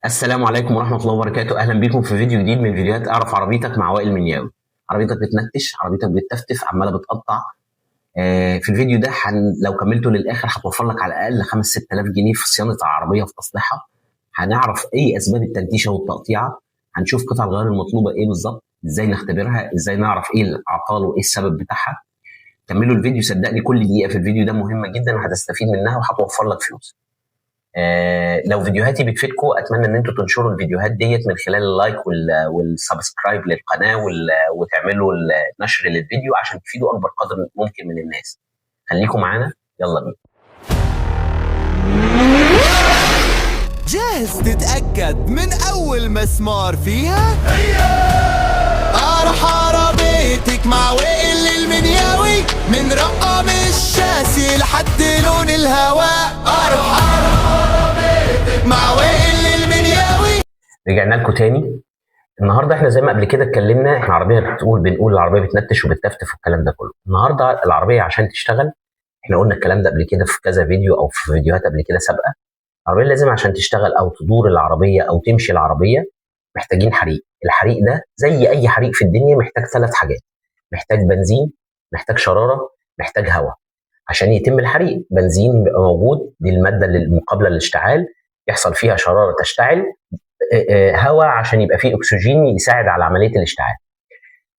السلام عليكم ورحمة الله وبركاته. أهلا بكم في فيديو جديد من فيديوهات أعرف عربيتك مع وائل منياوي. عربيتك بتنتش، عربيتك بتتفتف، عمالة بتقطع. في الفيديو ده لو كملته للآخر هتوفر لك على الأقل 5-6000 جنيه في صيانة العربية في تصليحها. هنعرف إيه أسباب التنتيشة والتقطيعة، هنشوف قطع الغيار المطلوبة إيه بالظبط، إزاي نختبرها، إزاي نعرف إيه الأعطال وإيه السبب بتاعها. كملوا الفيديو، صدقني كل دقيقة في الفيديو ده مهمة جدا وهتستفيد منها وهتوفر لك فلوس. لو فيديوهاتي بتفيدكم اتمنى ان انتم تنشروا الفيديوهات ديت من خلال اللايك والسبسكرايب للقناه وتعملوا نشر للفيديو عشان تفيدوا اكبر قدر ممكن من الناس. خليكم معانا، يلا بينا. جاهز تتأكد من أول مسمار فيها؟ أروح عربيتك مع وائل المنياوي، من رقم الشاسي لحد لون الهواء. أروح عربيتك مع وائل المنياوي. رجعنا لكم تاني. النهارده احنا زي ما قبل كده اتكلمنا، احنا عربيه بنقول العربيه بتنتش وبتتفتف والكلام ده كله. النهارده العربيه عشان تشتغل، احنا قلنا الكلام ده قبل كده في كذا فيديو او في فيديوهات قبل كده سابقه. العربيه لازم عشان تشتغل او تدور العربيه او تمشي العربيه محتاجين حريق. الحريق ده زي اي حريق في الدنيا محتاج 3 حاجات: محتاج بنزين، محتاج شراره، محتاج هواء. عشان يتم الحريق بنزين يبقى موجود، دي الماده المقابله للاشتعال، يحصل فيها شراره تشتعل، هواء عشان يبقى فيه اكسجين يساعد على عمليه الاشتعال.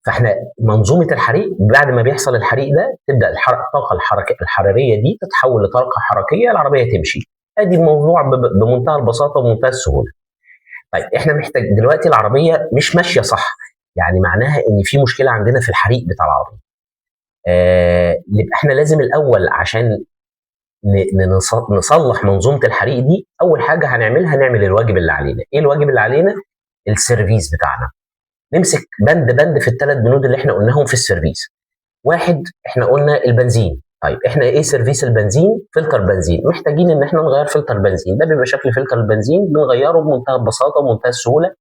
فاحنا منظومه الحريق بعد ما بيحصل الحريق ده تبدا الطاقه الحراريه دي تتحول لطاقه حركيه، العربيه تمشي. ادي الموضوع بمنتهى البساطه ومنتهى السهوله. طيب احنا محتاج دلوقتي العربيه مش ماشيه صح، يعني معناها ان في مشكله عندنا في الحريق بتاع العربيه. يبقى احنا لازم الاول عشان نصلح منظومه الحريق دي، اول حاجه هنعملها نعمل الواجب اللي علينا. ايه الواجب اللي علينا؟ السيرفيس بتاعنا. نمسك بند بند في الثلاث بنود اللي احنا قلناهم في السيرفيس. واحد، احنا قلنا البنزين. طيب احنا ايه سيرفيس البنزين؟ فلتر بنزين. محتاجين ان احنا نغير فلتر بنزين. ده بيبقى شكل فلتر البنزين، بنغيره بمنتهى البساطه ومنتهى السهوله.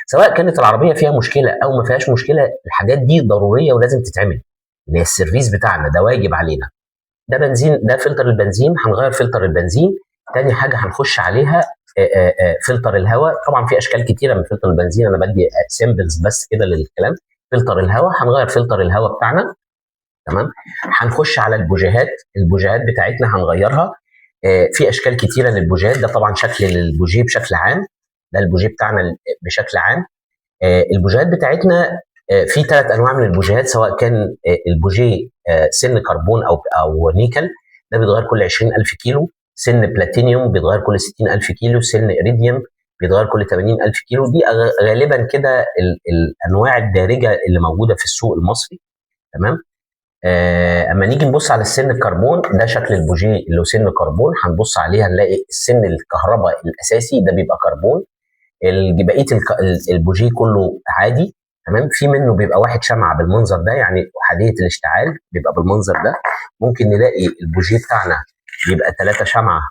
سواء كانت العربيه فيها مشكله او ما فيهاش مشكله، الحاجات دي ضروريه ولازم تتعمل. اللي هي السيرفيس بتاعنا ده واجب علينا. ده بنزين، ده فلتر البنزين، هنغير فلتر البنزين. تاني حاجه هنخش عليها فلتر الهواء. طبعا في اشكال كتيره من فلتر البنزين، انا بدي سيمبلز بس كده للكلام. فلتر الهواء هنغير فلتر الهواء بتاعنا، تمام. هنخش على البوجيهات بتاعتنا هنغيرها. في اشكال كتيره للبوجيهات، ده طبعا شكل البوجيه بشكل عام، ده البوجيه بتاعنا بشكل عام. البوجيهات بتاعتنا في 3 انواع من البوجيهات، سواء كان البوجيه سن كربون او نيكل، ده بيتغير كل 20000 كيلو. سن بلاتينيوم بيتغير كل 60000 كيلو. سن إيريديوم بيتغير كل 80000 كيلو. دي غالبا كده الانواع الدارجه اللي موجوده في السوق المصري، تمام. اما نيجي نبص على السن الكربون، ده شكل البوجيه اللي هو سن كربون. هنبص عليه هنلاقي السن الكهرباء الاساسي ده بيبقى كربون. بقيه البوجيه كله عادي، تمام. في منه بيبقى واحد شمعه بالمنظر ده، يعني احاديه الاشتعال بيبقى بالمنظر ده. ممكن نلاقي البوجيه بتاعنا بيبقى 3 شمعه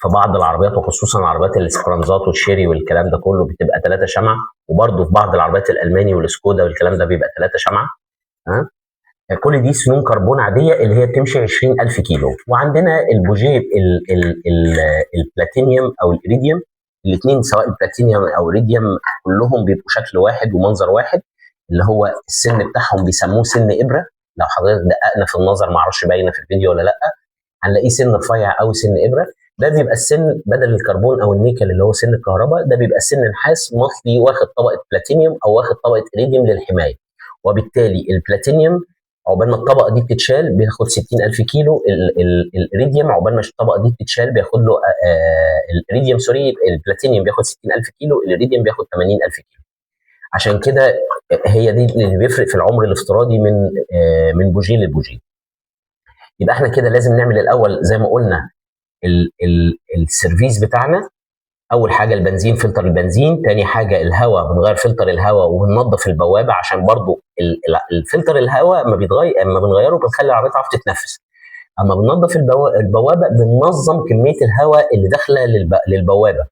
في بعض العربيات، وخصوصا العربيات الاسبرانزات والشيري والكلام ده كله بتبقى 3 شمعه. وبرده في بعض العربيات الالماني والسكودا والكلام ده بيبقى 3 شمعه. ها، كل دي سنون كربون عاديه اللي هي بتمشي 20000 كيلو. وعندنا البوجيه البلاتينيوم او الإيريديوم، الاثنين سواء البلاتينيوم او إيريديوم كلهم بيبقوا شكل واحد ومنظر واحد، اللي هو السن بتاعهم بيسموه سن ابره. لو حضرتك دققنا في النظر، ما اعرفش باينه في الفيديو ولا لا، هنلاقيه سن رفيع او سن ابره. ده بيبقى السن بدل الكربون او النيكل اللي هو سن الكهرباء، ده بيبقى سن نحاس مطلي واخد طبقه بلاتينيوم او واخد طبقه إيريديوم للحمايه. وبالتالي البلاتينيوم عقبال ما الطبقه دي بتتشال بياخد 60000 كيلو. الإيريديوم عقبال ما الطبقه دي بتتشال بياخد له الإيريديوم سوري البلاتينيوم بياخد 60000 كيلو، الإيريديوم بياخد 80000 كيلو. عشان كده هي دي اللي بيفرق في العمر الافتراضي من بوجيه لبوجيه. يبقى احنا كده لازم نعمل الاول زي ما قلنا السيرفيس بتاعنا. اول حاجه البنزين، فلتر البنزين. تاني حاجه الهواء، بنغير فلتر الهواء وبننظف البوابه، عشان برضو الفلتر الهواء ما بيتغير، اما بنغيره بنخلي العربيه تعرف تتنفس. اما بننظف البوابه بننظم كميه الهواء اللي داخله للبوابه.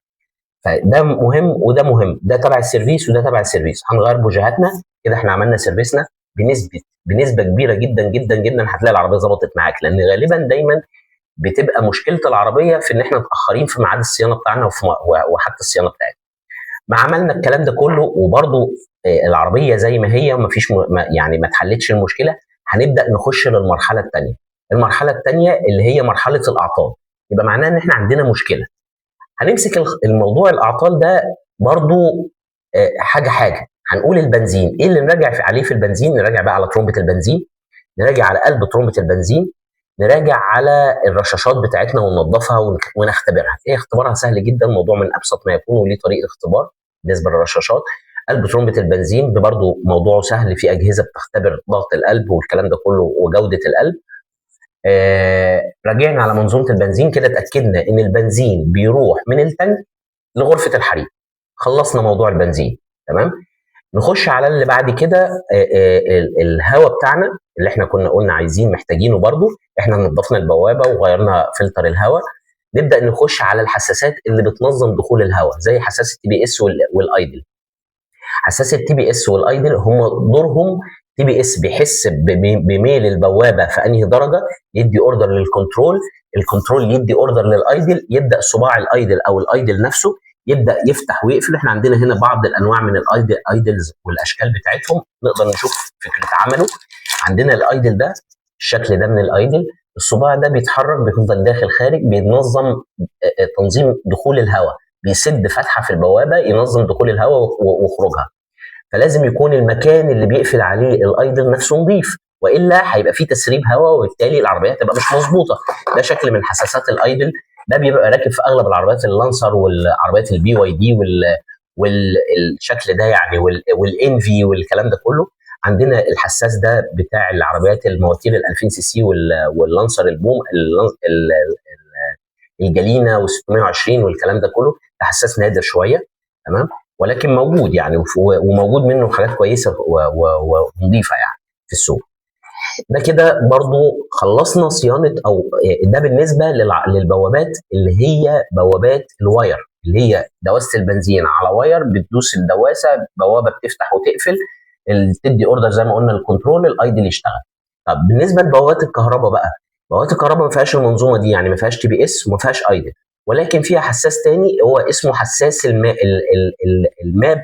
فده مهم وده مهم، ده تبع السيرفيس وده تبع السيرفيس. هنغير بوجهاتنا كده، احنا عملنا سيرفيسنا بنسبه كبيره جدا جدا جدا. هتلاقي العربيه ظبطت معاك، لان غالبا دايما بتبقى مشكله العربيه في ان احنا متاخرين في ميعاد الصيانه بتاعنا وحتى الصيانه بتاعتنا. ما عملنا الكلام ده كله وبرضه العربيه زي ما هي ومفيش يعني ما اتحلتش المشكله، هنبدا نخش للمرحله الثانيه. المرحله الثانيه اللي هي مرحله الاعطال، يبقى معناها ان احنا عندنا مشكله. هنمسك الموضوع الاعطال ده برضه حاجه حاجه. هنقول البنزين، ايه اللي نراجع عليه في البنزين؟ نراجع بقى على ترمبه البنزين، نراجع على قلب ترمبه البنزين، نراجع على الرشاشات بتاعتنا وننظفها ونختبرها. ايه اختبارها؟ سهل جدا، الموضوع من ابسط ما يكون وليه طريقه اختبار. بالنسبه للرشاشات، قلب ترمبه البنزين برضه موضوعه سهل، في اجهزه بتختبر ضغط القلب والكلام ده كله وجوده القلب. راجعنا على منظومه البنزين كده، اتاكدنا ان البنزين بيروح من التانك لغرفه الحريق. خلصنا موضوع البنزين، تمام. نخش على اللي بعد كده، الهواء بتاعنا اللي احنا كنا قلنا عايزين محتاجينه برضو. احنا نظفنا البوابه وغيرنا فلتر الهواء. نبدا نخش على الحساسات اللي بتنظم دخول الهواء، زي حساس التي بي اس والايدل. حساس التي بي اس والايدل هم دورهم، تي بي اس بيحس بميل البوابه في انهي درجه، يدي اوردر للكنترول، الكنترول يدي اوردر للايدل، يبدا صباع الايدل او الايدل نفسه يبدا يفتح ويقفل. احنا عندنا هنا بعض الانواع من الايدلز والاشكال بتاعتهم، نقدر نشوف فكره عمله. عندنا الايدل ده، الشكل ده من الايدل، الصباع ده بيتحرك بيفضل داخل خارج، بينظم تنظيم دخول الهواء، بيسد فتحه في البوابه ينظم دخول الهواء وخروجها. فلازم يكون المكان اللي بيقفل عليه الايدل نفسه نظيف، والا هيبقى فيه تسريب هواء وبالتالي العربيه تبقى مش مظبوطه. ده شكل من حساسات الايدل، ده بيبقى راكب في اغلب العربيات اللانسر والعربيات البي واي دي والشكل ده يعني والان في والكلام ده كله. عندنا الحساس ده بتاع العربيات المواتير ال 2000 سي سي واللانسر البوم الجالينا وال620 والكلام ده كله. ده حساس نادر شويه، تمام، ولكن موجود يعني، وموجود منه حاجات كويسه ونظيفه يعني في السوق. ده كده برضو خلصنا صيانه، او ده بالنسبه للبوابات اللي هي بوابات الواير، اللي هي دواسه البنزين على واير، بتدوس الدواسه بوابه بتفتح وتقفل، تدي اوردر زي ما قلنا الكنترول، الايدل يشتغل. طب بالنسبه لبوابات الكهرباء بقى، بوابات الكهرباء ما فيهاش المنظومه دي، يعني ما فيهاش تي بي اس وما فيهاش ايدل، ولكن فيها حساس تاني هو اسمه حساس الماب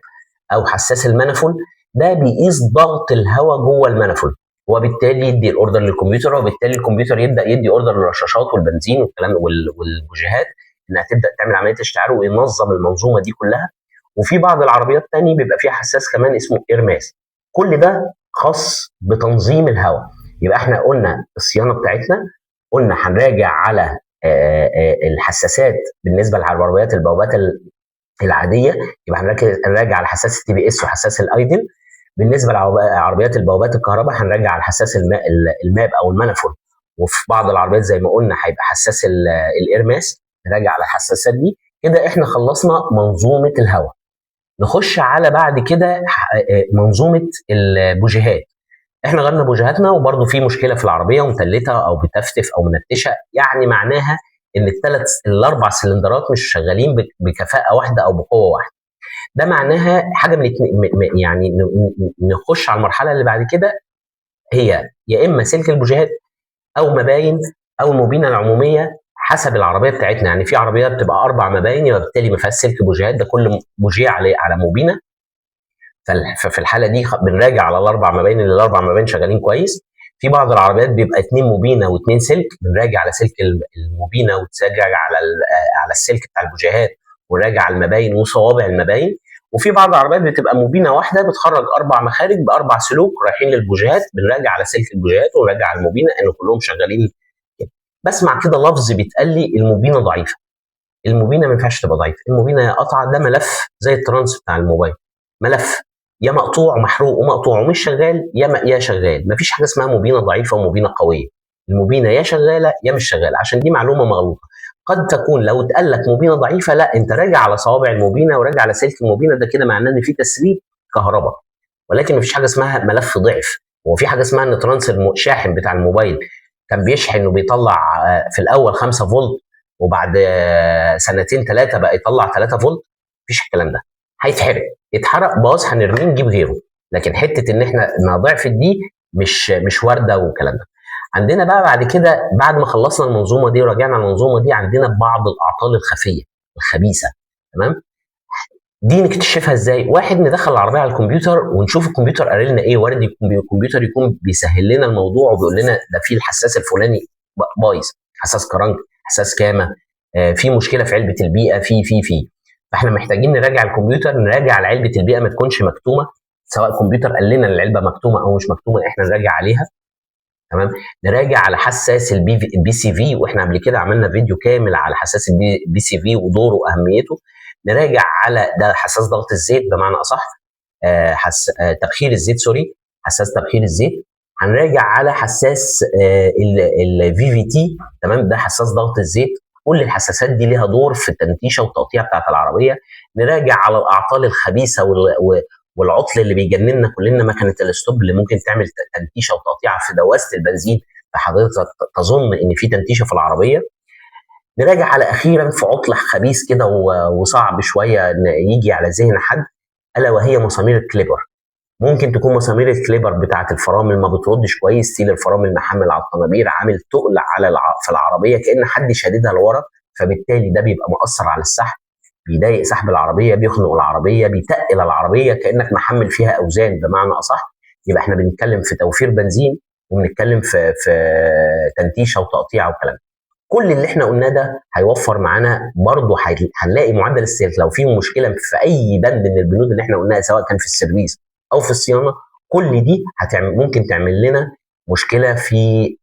او حساس المانيفول. ده بيقيس ضغط الهواء جوه المانيفول، وبالتالي يدي الاوردر للكمبيوتر، وبالتالي الكمبيوتر يبدا يدي اوردر للرشاشات والبنزين والكلام والبوجيهات انها تبدا تعمل عمليه اشتعال وينظم المنظومه دي كلها. وفي بعض العربيات تاني بيبقى فيها حساس كمان اسمه ايرماس. كل ده خاص بتنظيم الهواء. يبقى احنا قلنا الصيانه بتاعتنا، قلنا هنراجع على الحساسات بالنسبه للعربيات البوابات العاديه، يبقى هنراجع على حساس التي بي اس وحساس الايدل. بالنسبه لعربيات البوابات الكهرباء هنراجع على حساس الماب او المانيفول، وفي بعض العربيات زي ما قلنا هيبقى حساس الايرماس، نراجع على الحساسات دي. كده احنا خلصنا منظومه الهواء. نخش على بعد كده منظومه البوجيهات. احنا غيرنا بوجيهاتنا وبرده في مشكله في العربيه ومتلته او بتفتف او منتشه، يعني معناها ان الاربع سلندرات مش شغالين بكفاءه واحده او بقوه واحده. ده معناها حاجه من يعني نخش على المرحله اللي بعد كده، هي يا اما سلك البوجيهات او مباين او الموبينه العموميه حسب العربيه بتاعتنا. يعني في عربيات بتبقى 4 مباين وبالتالي ما فيهاش سلك بوجيهات، ده كل بوجيه على موبينه. ففي الحاله دي بنراجع على الاربع مباين اللي الاربع مباين شغالين كويس. في بعض العربيات بيبقى 2 موبينه و2 سلك، بنراجع على سلك الموبينه وتراجع على السلك بتاع البوجيهات، ونراجع على المباين وصوابع المباين. وفي بعض العربيات بتبقى موبينه واحده بتخرج 4 مخارج ب4 سلوك رايحين للبوجيهات، بنراجع على سلك البوجيهات ونراجع على الموبينه ان كلهم شغالين كده. بسمع كده لفظ بيتقال لي الموبينه ضعيفه. الموبينه ما ينفعش تبقى ضعيفه، الموبينه قطعه، ده ملف زي الترانس بتاع الموبايل، ملف يا مقطوع ومحروق ومقطوع ومش شغال، يا شغال. مفيش حاجه اسمها موبينه ضعيفه وموبينه قويه، الموبينه يا شغاله يا مش شغاله، عشان دي معلومه مغلوطه. قد تكون لو اتقال لك موبينه ضعيفه، لا، انت راجع على صوابع الموبينه وراجع على سلك الموبينه، ده كده معناه ان في تسريب كهرباء. ولكن مفيش حاجه اسمها ملف ضعف. هو في حاجه اسمها ان ترانس الشاحن بتاع الموبايل كان بيشحن وبيطلع في الاول 5 فولت وبعد 2 3 بقى يطلع 3 فولت. مفيش الكلام ده، هيتحرق، اتحرق باظ هنرميه نجيب غيره. لكن حته ان احنا ضعفت دي مش وارده والكلام ده. عندنا بقى بعد كده، بعد ما خلصنا المنظومه دي وراجعنا المنظومه دي، عندنا بعض الاعطال الخفيه الخبيثه. تمام. دي نكتشفها ازاي؟ واحد، ندخل العربيه على الكمبيوتر ونشوف الكمبيوتر قال لنا ايه. وارد الكمبيوتر يكون بيسهل لنا الموضوع وبيقول لنا ده في الحساس الفلاني بايظ، حساس كرنك، حساس كامه، في مشكله في علبه البيئه، في فاحنا محتاجين نراجع الكمبيوتر، نراجع على علبه البيئه ما تكونش مكتومه، سواء الكمبيوتر قال لنا العلبه مكتومه او مش مكتومه، احنا نراجع عليها. تمام. نراجع على حساس البي سي في، واحنا قبل كده عملنا فيديو كامل على حساس البي سي في ودوره واهميته. نراجع على ده حساس ضغط الزيت بمعنى اصح، تبخير الزيت، سوري، حساس تبخير الزيت. هنراجع على حساس الفي في تي. تمام، ده حساس ضغط الزيت. كل الحساسات دي ليها دور في التنتيشه والتقطيع بتاعت العربيه. نراجع على الاعطال الخبيثه والعطل اللي بيجننا كلنا، مكنه الستوب اللي ممكن تعمل تنتيشه وتقطيع في دواسه البنزين، فحضرتك تظن ان في تنتيشه في العربيه. نراجع على اخيرا في عطل خبيث كده وصعب شويه يجي على ذهن حد، الا وهي مسامير الكليبر. ممكن تكون مسامير الكليبر بتاعه الفرامل ما بتردش كويس، ستيل الفرامل محمل على الطنابير، عامل تقل على في العربيه كان حد شاددها لورا، فبالتالي ده بيبقى مؤثر على السحب، بيضايق سحب العربيه، بيخنق العربيه، بيتقل العربيه كانك محمل فيها اوزان بمعنى اصح. يبقى احنا بنتكلم في توفير بنزين، وبنتكلم في تنتيشه وتقطيع وكلام. كل اللي احنا قلناه ده هيوفر معانا برضه، هنلاقي معدل السير لو في مشكله في اي بند من البنود اللي احنا قلناها، سواء كان في السيرفيس او في الصيانه، كل دي ممكن تعمل لنا مشكله في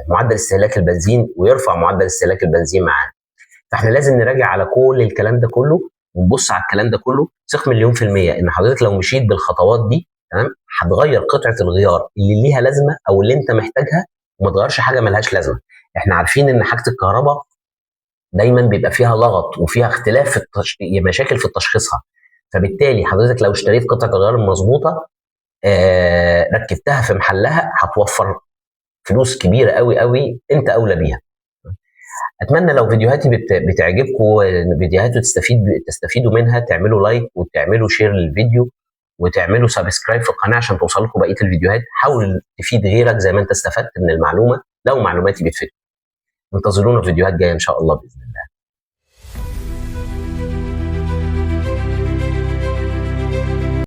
معدل استهلاك البنزين، ويرفع معدل استهلاك البنزين معانا. فاحنا لازم نراجع على كل الكلام ده كله ونبص على الكلام ده كله ثق مليون في المية ان حضرتك لو مشيت بالخطوات دي، تمام، هتغير قطعه الغيار اللي ليها لازمه او اللي انت محتاجها، وما تغيرش حاجه ملهاش لازمه. احنا عارفين ان حاجه الكهرباء دايما بيبقى فيها لغط وفيها اختلاف في مشاكل في تشخيصها. فبالتالي حضرتك لو اشتريت قطعه الغيار المظبوطه، ركبتها في محلها، هتوفر فلوس كبيره قوي قوي، انت اولى بيها. اتمنى لو فيديوهاتي بتعجبكم، فيديوهات تستفيدوا منها، تعملوا لايك وتعملوا شير للفيديو وتعملوا سبسكرايب في القناه عشان توصل لكم بقيه الفيديوهات. حاول تفيد غيرك زي ما انت استفدت من المعلومه لو معلوماتي بتفيدكم. انتظرونا في فيديوهات جايه ان شاء الله باذن الله.